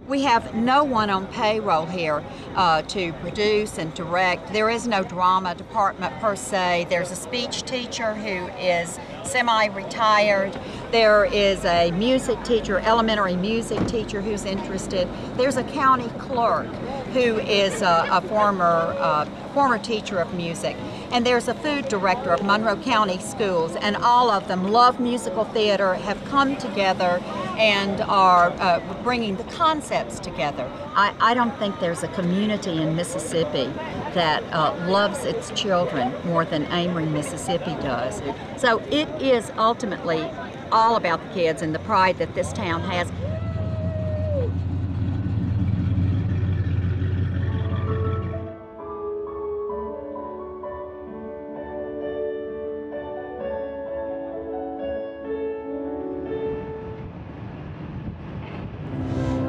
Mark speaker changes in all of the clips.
Speaker 1: We have no one on payroll here to produce and direct. There is no drama department per se. There's a speech teacher who is semi-retired. There is a music teacher, elementary music teacher who's interested. There's a county clerk who is a former teacher of music. And there's a food director of Monroe County Schools, and all of them love musical theater, have come together, and are bringing the concepts together. I don't think there's a community in Mississippi that loves its children more than Amory, Mississippi does. So it is ultimately all about the kids and the pride that this town has.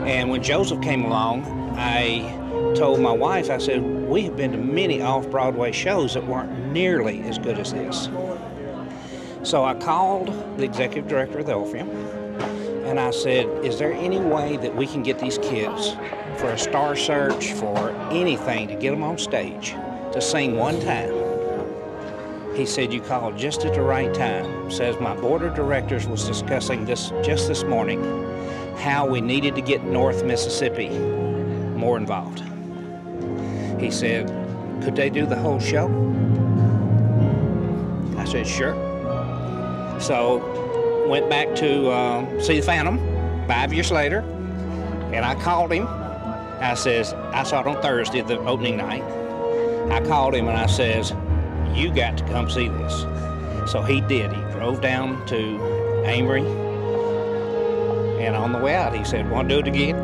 Speaker 2: And when Joseph came along, I told my wife, I said, we have been to many off-Broadway shows that weren't nearly as good as this. So I called the executive director of the Orpheum, and I said, is there any way that we can get these kids for a star search, for anything, to get them on stage, to sing one time? He said, you called just at the right time. Says, my board of directors was discussing this just this morning, how we needed to get North Mississippi more involved. He said, could they do the whole show? I said, sure. So went back to see the Phantom 5 years later, and I called him. I says, I saw it on Thursday, the opening night. I called him and I says, you got to come see this. So he did. He drove down to Amory, and on the way out, he said, want to do it again?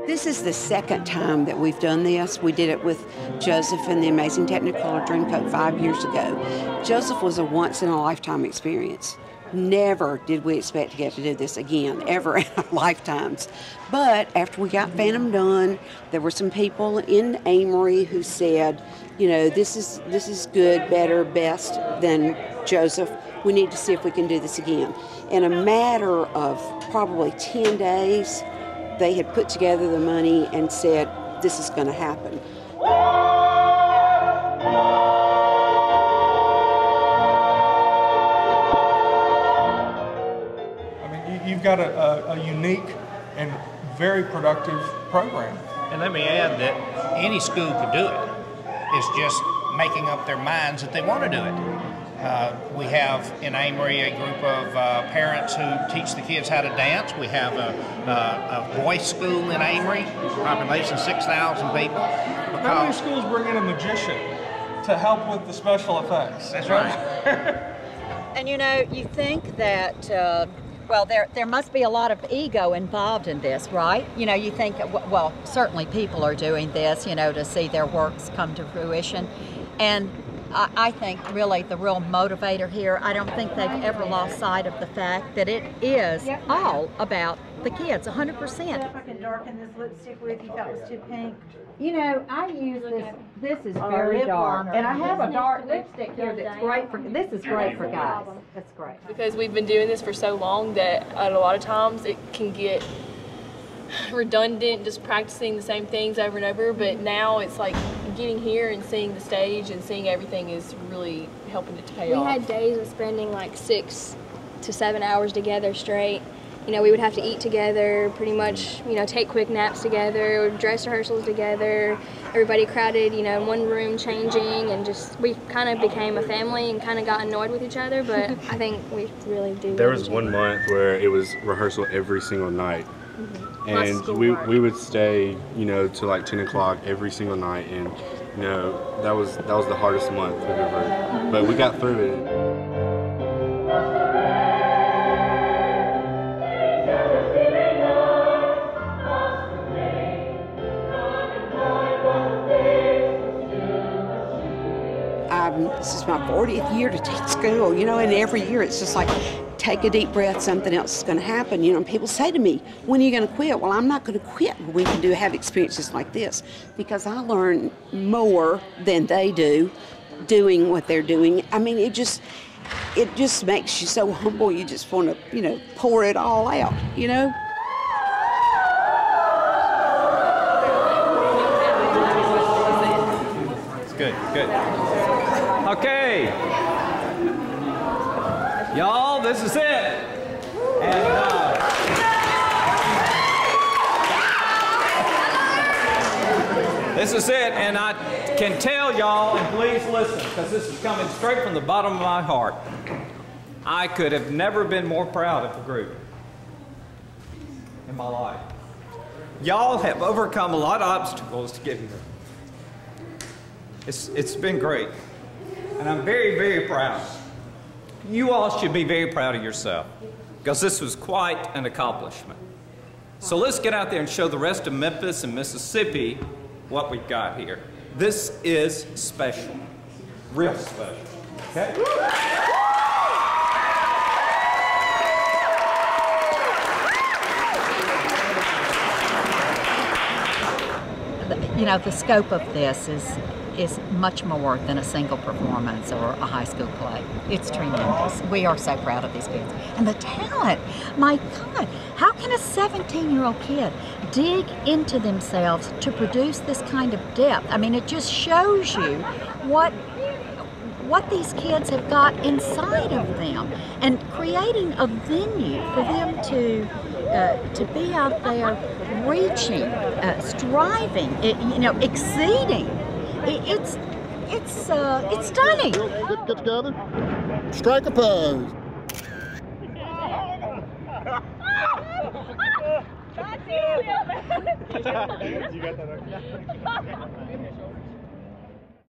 Speaker 3: This is the second time that we've done this. We did it with Joseph and the Amazing Technicolor Dreamcoat 5 years ago. Joseph was a once-in-a-lifetime experience. Never did we expect to get to do this again, ever in our lifetimes. But after we got Phantom done, there were some people in Amory who said, you know, this is good, better, best than Joseph. We need to see if we can do this again. In a matter of probably 10 days, they had put together the money and said, this is going to happen.
Speaker 4: You've got a unique and very productive program.
Speaker 2: And let me add that any school could do it. It's just making up their minds that they want to do it. We have in Amory a group of parents who teach the kids how to dance. We have a voice school in Amory, population 6,000 people.
Speaker 4: How many schools bring in a magician to help with the special effects?
Speaker 2: That's right.
Speaker 1: And you know, you think that well, there must be a lot of ego involved in this, right? You know, you think, well, certainly people are doing this, you know, to see their works come to fruition. And I think really the real motivator here, I don't think they've ever lost sight of the fact that it is all about the kids, 100%.
Speaker 5: If I can darken this lipstick with you, if that was too pink. You know, I use this. This is very dark, and I have a dark lipstick here that's great for. This is great for guys. That's great.
Speaker 6: Because we've been doing this for so long that a lot of times it can get redundant, just practicing the same things over and over. But now it's like getting here and seeing the stage and seeing everything is really helping it to pay off.
Speaker 7: We had days of spending like 6 to 7 hours together straight. You know, we would have to eat together, pretty much, you know, take quick naps together, dress rehearsals together, everybody crowded, you know, in one room changing, and just, we kind of became a family and kind of got annoyed with each other, but I think we really do.
Speaker 8: There was one month where it was rehearsal every single night. And we would stay, you know, till like 10 o'clock every single night, and, you know, that was the hardest month we've ever, but we got through it.
Speaker 3: This is my 40th year to teach school, you know, and every year it's just like take a deep breath, something else is going to happen. You know, people say to me, when are you going to quit? Well, I'm not going to quit when we can have experiences like this, because I learn more than they do doing what they're doing. I mean, it just makes you so humble. You just want to, you know, pour it all out, you know?
Speaker 9: Good, good. Okay. Y'all, this is it. And this is it, and I can tell y'all, and please listen, because this is coming straight from the bottom of my heart. I could have never been more proud of the group in my life. Y'all have overcome a lot of obstacles to get here. It's been great, and I'm very, very proud. You all should be very proud of yourself, because this was quite an accomplishment. So let's get out there and show the rest of Memphis and Mississippi what we've got here. This is special, real special, okay?
Speaker 1: You know, the scope of this is much more than a single performance or a high school play. It's tremendous. We are so proud of these kids. And the talent, my God, how can a 17-year-old kid dig into themselves to produce this kind of depth? I mean, it just shows you what these kids have got inside of them, and creating a venue for them to be out there reaching, striving, you know, exceeding. It's stunning.
Speaker 10: Get together. Strike a pose.
Speaker 11: You got that?